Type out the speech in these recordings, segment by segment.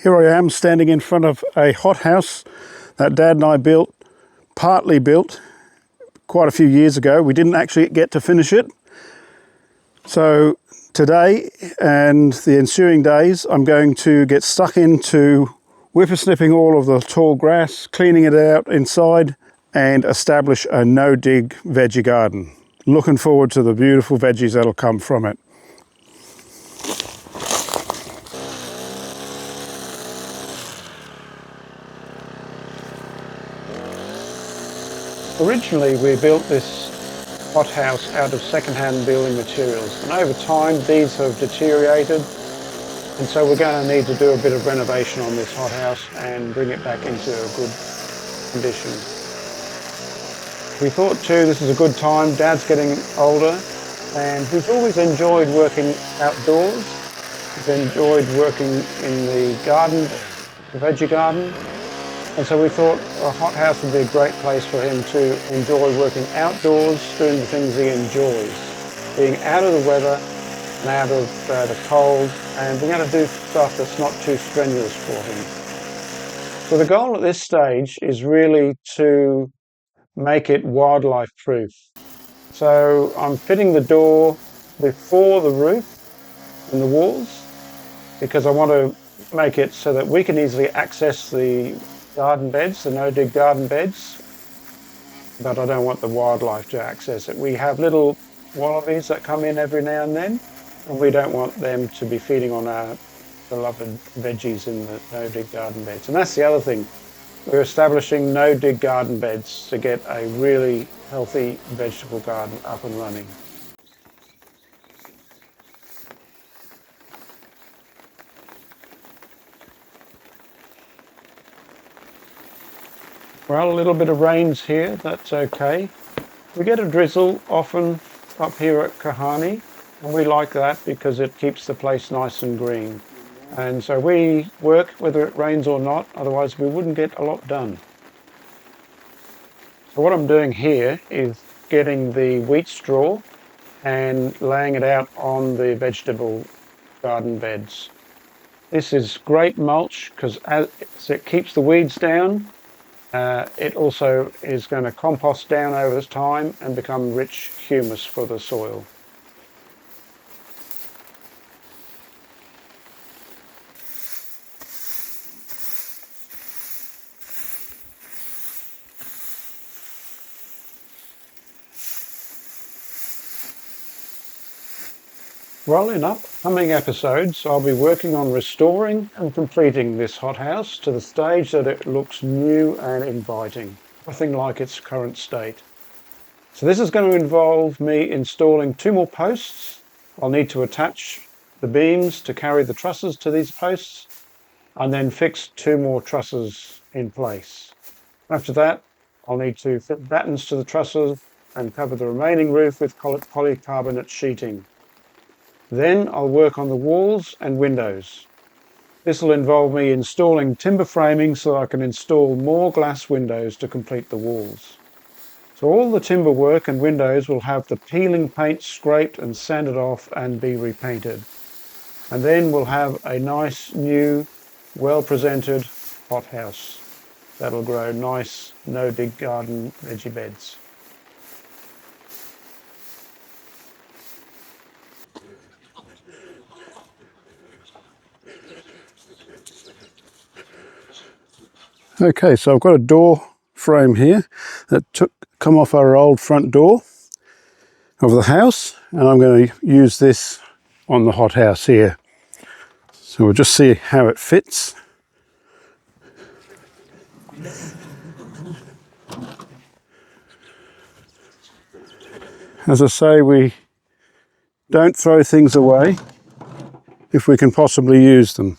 Here I am standing in front of a hothouse that Dad and I partly built quite a few years ago. We didn't actually get to finish it. So today and the ensuing days, I'm going to get stuck into whippersnipping all of the tall grass, cleaning it out inside, and establish a no-dig veggie garden. Looking forward to the beautiful veggies that'll come from it. Originally, we built this hothouse out of second-hand building materials, and over time these have deteriorated, and so we're going to need to do a bit of renovation on this hothouse and bring it back into a good condition. We thought too this is a good time. Dad's getting older and he's always enjoyed working outdoors. He's enjoyed working in the garden, the veggie garden. And so we thought a hothouse would be a great place for him to enjoy working outdoors, doing the things he enjoys, being out of the weather and out of the cold, and being able to do stuff that's not too strenuous for him. So the goal at this stage is really to make it wildlife proof. So I'm fitting the door before the roof and the walls because I want to make it so that we can easily access the garden beds, the no-dig garden beds, but I don't want the wildlife to access it. We have little wallabies that come in every now and then, and we don't want them to be feeding on our beloved veggies in the no-dig garden beds. And that's the other thing. We're establishing no-dig garden beds to get a really healthy vegetable garden up and running. Well, a little bit of rain's here, that's okay. We get a drizzle often up here at Kahani, and we like that because it keeps the place nice and green. And so we work whether it rains or not, otherwise we wouldn't get a lot done. So what I'm doing here is getting the wheat straw and laying it out on the vegetable garden beds. This is great mulch because as it keeps the weeds down, it also is going to compost down over this time and become rich humus for the soil. Well, in upcoming episodes, I'll be working on restoring and completing this hothouse to the stage that it looks new and inviting, nothing like its current state. So this is going to involve me installing 2 more posts. I'll need to attach the beams to carry the trusses to these posts and then fix 2 more trusses in place. After that, I'll need to fit battens to the trusses and cover the remaining roof with polycarbonate sheeting. Then I'll work on the walls and windows. This will involve me installing timber framing so I can install more glass windows to complete the walls. So all the timber work and windows will have the peeling paint scraped and sanded off and be repainted. And then we'll have a nice new, well-presented hothouse that'll grow nice no-dig garden veggie beds. Okay, so I've got a door frame here that come off our old front door of the house, and I'm going to use this on the hothouse here. So we'll just see how it fits. As I say, we don't throw things away if we can possibly use them.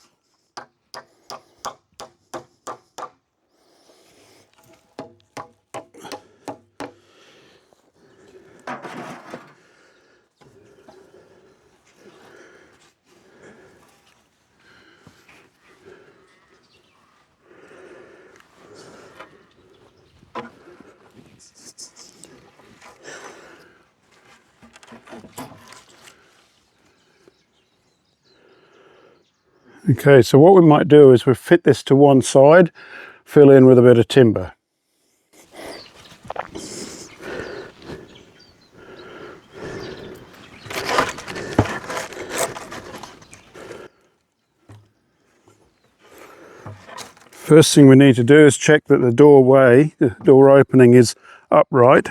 Okay, so what we might do is we fit this to one side, fill in with a bit of timber. First thing we need to do is check that the door opening is upright.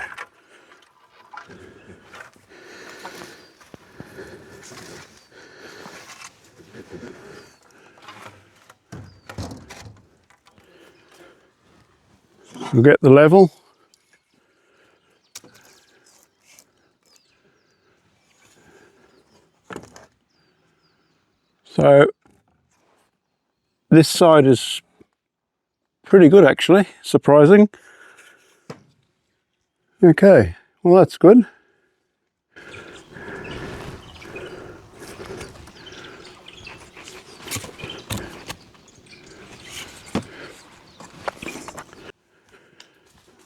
We'll get the level. So this side is pretty good actually, surprising. Okay, well that's good.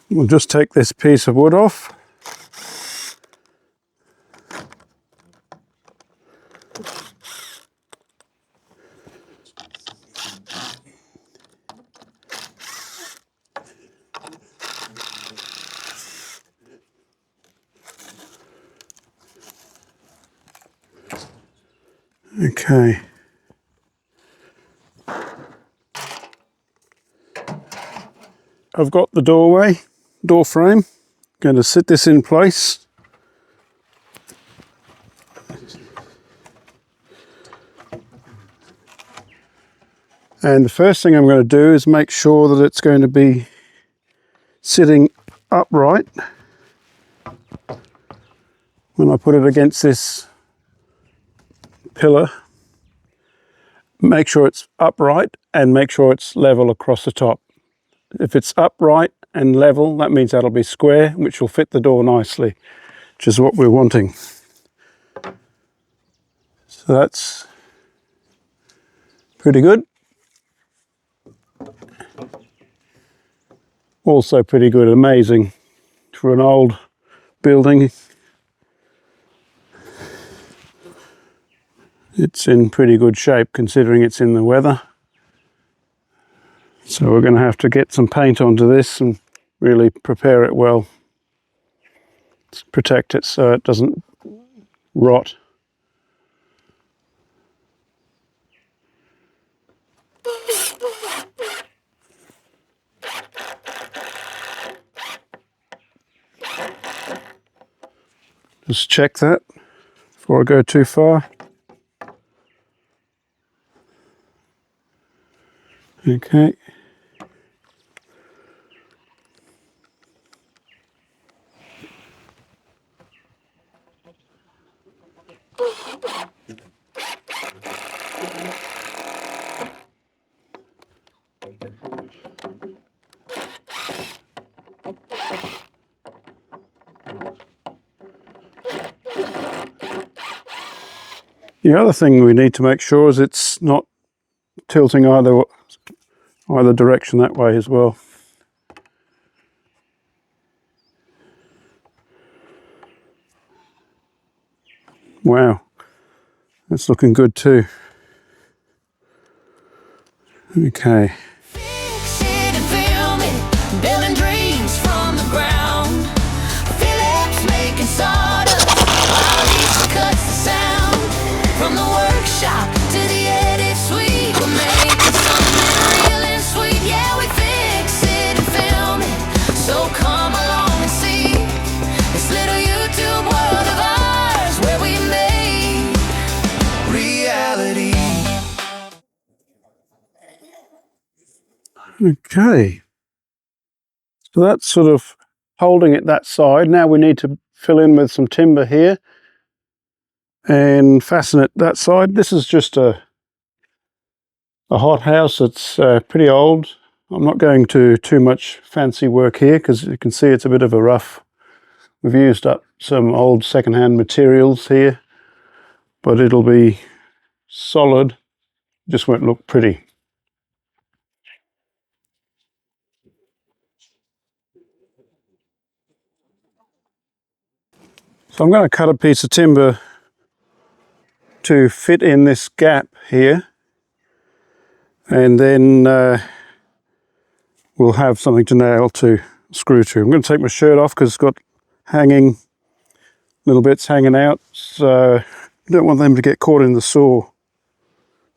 We'll just take this piece of wood off. Okay. I've got the door frame. Going to sit this in place. And the first thing I'm going to do is make sure that it's going to be sitting upright when I put it against this pillar. Make sure it's upright and make sure it's level across the top. If it's upright and level, that means that'll be square, which will fit the door nicely, which is what we're wanting. So that's pretty good. Also pretty good, amazing for an old building. It's in pretty good shape considering it's in the weather. So we're going to have to get some paint onto this and really prepare it well. Protect it so it doesn't rot. Just check that before I go too far. Okay. The other thing we need to make sure is it's not tilting either direction that way as well. Wow, that's looking good too. Okay. Building dreams from the ground. Phillips making sawdust. While he cuts the sound. From the workshop to the edit suite, we're making something real and sweet. Yeah, we fix it and film it. So come along and see this little YouTube world of ours where we make reality. Okay. So that's sort of holding it that side. Now we need to fill in with some timber here and fasten it that side. This is just a hothouse. It's pretty old. I'm not going to too much fancy work here because you can see it's a bit of a rough. We've used up some old second-hand materials here, but it'll be solid, just won't look pretty. So I'm going to cut a piece of timber to fit in this gap here. and then we'll have something to nail to screw to. I'm going to take my shirt off because it's got hanging little bits hanging out, so I don't want them to get caught in the saw.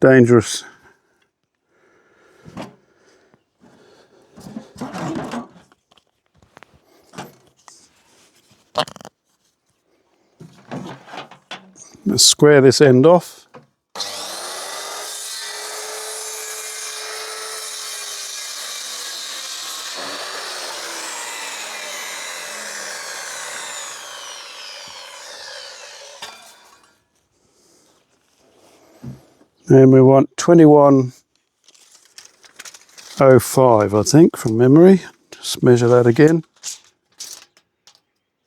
Dangerous. Let's square this end off. And we want 2105, I think, from memory. Just measure that again.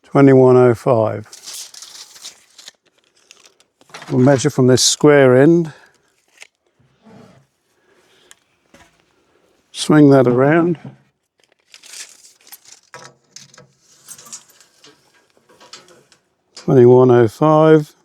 2105. We'll measure from this square end. Swing that around. $21.05.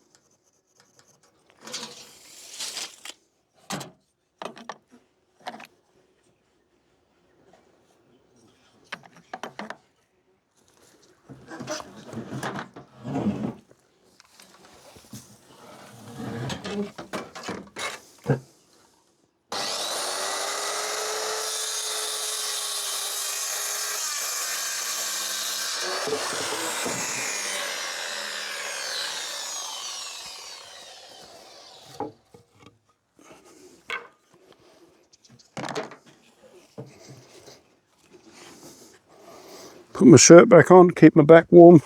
Put my shirt back on, keep my back warm.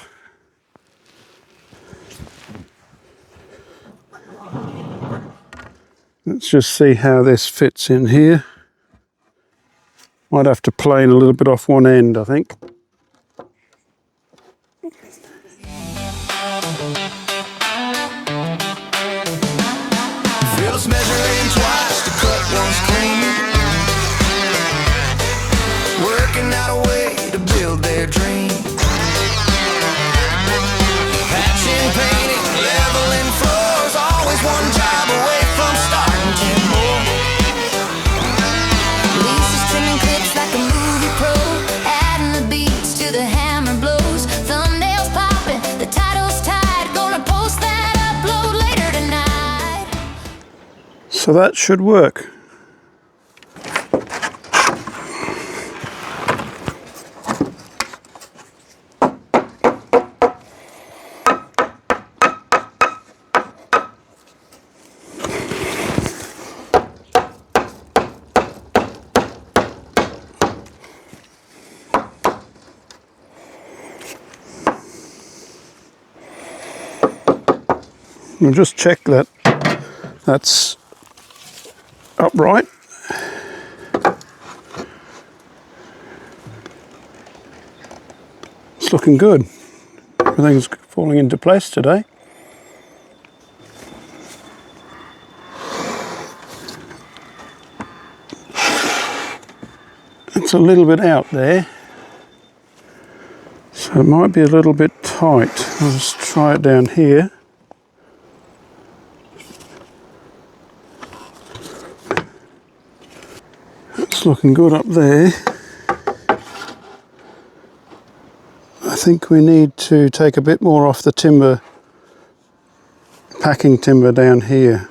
Let's just see how this fits in here. Might have to plane a little bit off one end, I think. Feels measuring twice to cut once clean. Working out a way to build their dream. Patching, painting, leveling floors. Always one job away from starting 10 more. Lisa's trimming clips like a movie pro, adding the beats to the hammer blows. Thumbnails popping, the title's tied. Gonna post that upload later tonight. So that should work. We'll just check that that's upright. It's looking good. Everything's falling into place today. It's a little bit out there, so it might be a little bit tight. I'll just try it down here. It's looking good up there. I think we need to take a bit more off the timber, packing timber down here.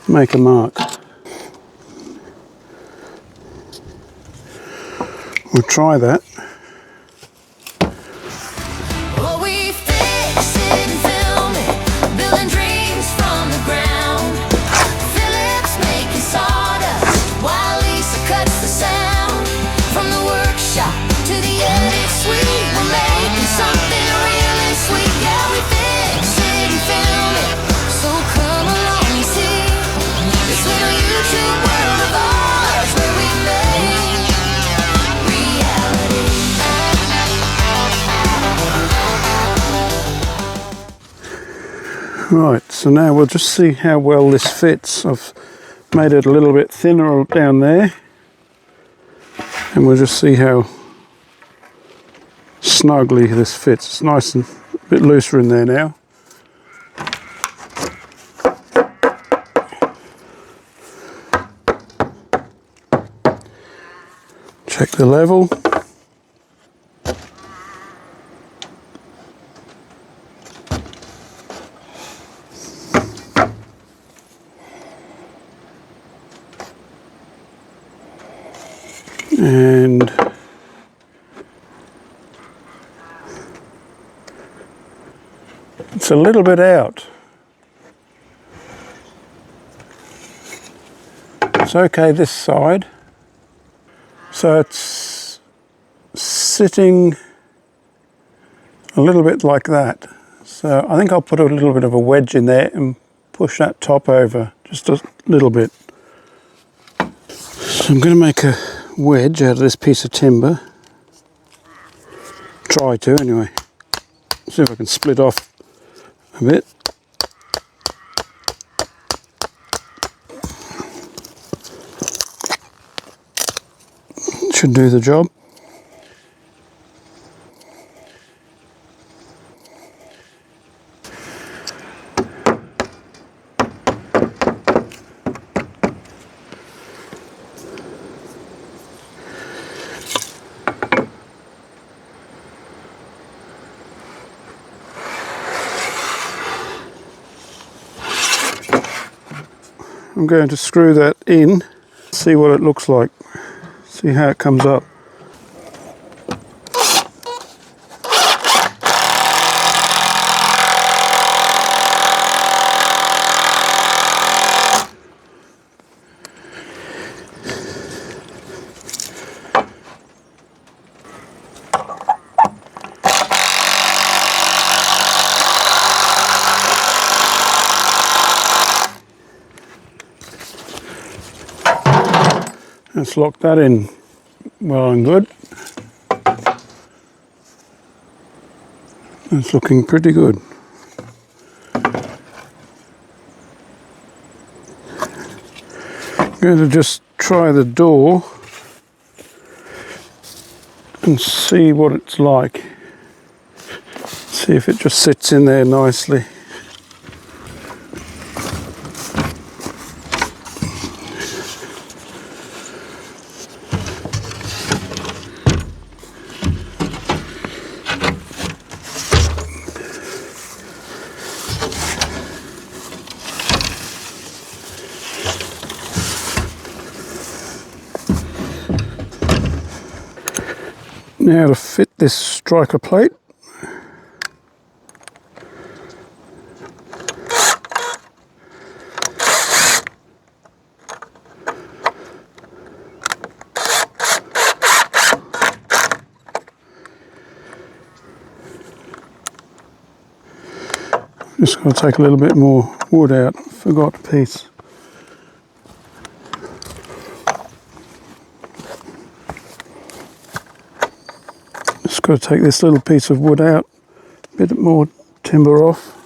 Make a mark. We'll try that. Well, we fix it and film it, building dreams from the ground. Phillips making sawdust while Lisa cuts the sound. From the workshop to the edit suite, we're making something real and sweet. Yeah, we fix it and film it, so come along and see this little YouTube world of ours where we make reality. Right, so now we'll just see how well this fits. I've made it a little bit thinner down there, and we'll just see how snugly this fits. It's nice and a bit looser in there now. the level. And it's a little bit out. It's okay this side. So it's sitting a little bit like that. So I think I'll put a little bit of a wedge in there and push that top over just a little bit. So I'm going to make a wedge out of this piece of timber. Try to anyway. See if I can split off a bit. Should do the job. I'm going to screw that in, see what it looks like, see how it comes up. Let's lock that in well and good. It's looking pretty good. I'm going to just try the door and see what it's like. See if it just sits in there nicely. Now to fit this striker plate. Just going to take a little bit more wood out, forgot a piece. Just got to take this little piece of wood out, a bit more timber off.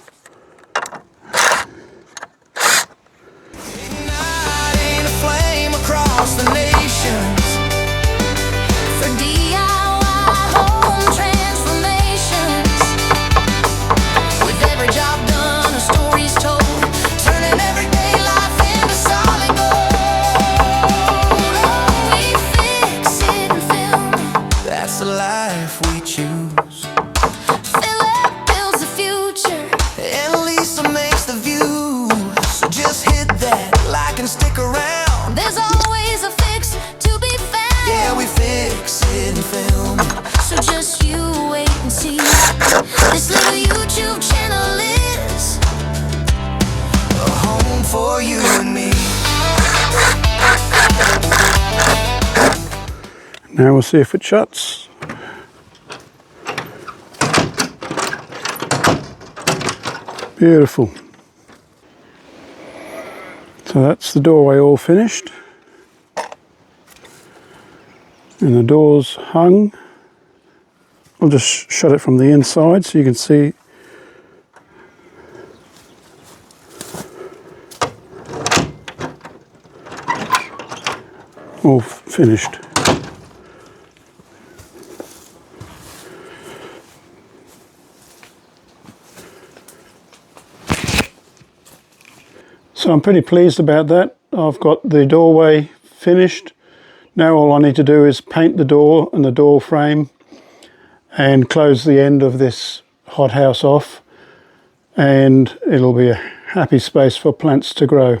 Now we'll see if it shuts. Beautiful. So that's the doorway all finished. And the door's hung. I'll just shut it from the inside so you can see. All finished. So I'm pretty pleased about that. I've got the doorway finished. Now all I need to do is paint the door and the door frame and close the end of this hothouse off, and it'll be a happy space for plants to grow.